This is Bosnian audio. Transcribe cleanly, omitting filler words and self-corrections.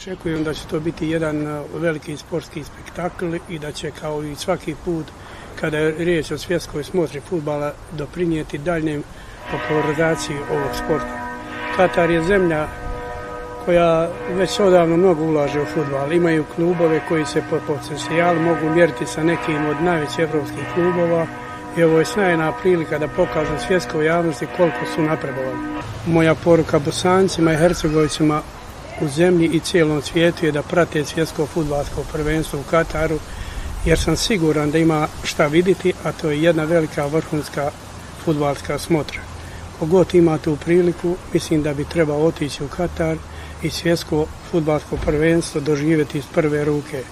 Očekujem da će to biti jedan veliki sportski spektakl i da će kao i svaki put kada je riječ o svjetskoj smotri fudbala doprinijeti daljnjem popularizaciji ovog sporta. Katar je zemlja koja već odavno mnogo ulaže u fudbal. Imaju klubove koji se po potencijalu mogu mjeriti sa nekim od najvećih evropskih klubova i ovo je sjajna prilika da pokažu svjetskoj javnosti koliko su napredovali. Moja poruka Bosancima i Hercegovicima u zemlji i cijelom svijetu je da prate svjetsko fudbalsko prvenstvo u Kataru, jer sam siguran da ima šta vidjeti, a to je jedna velika vrhunska fudbalska smotra. Kogod ima tu priliku, mislim da bi trebao otići u Katar i svjetsko fudbalsko prvenstvo doživjeti iz prve ruke.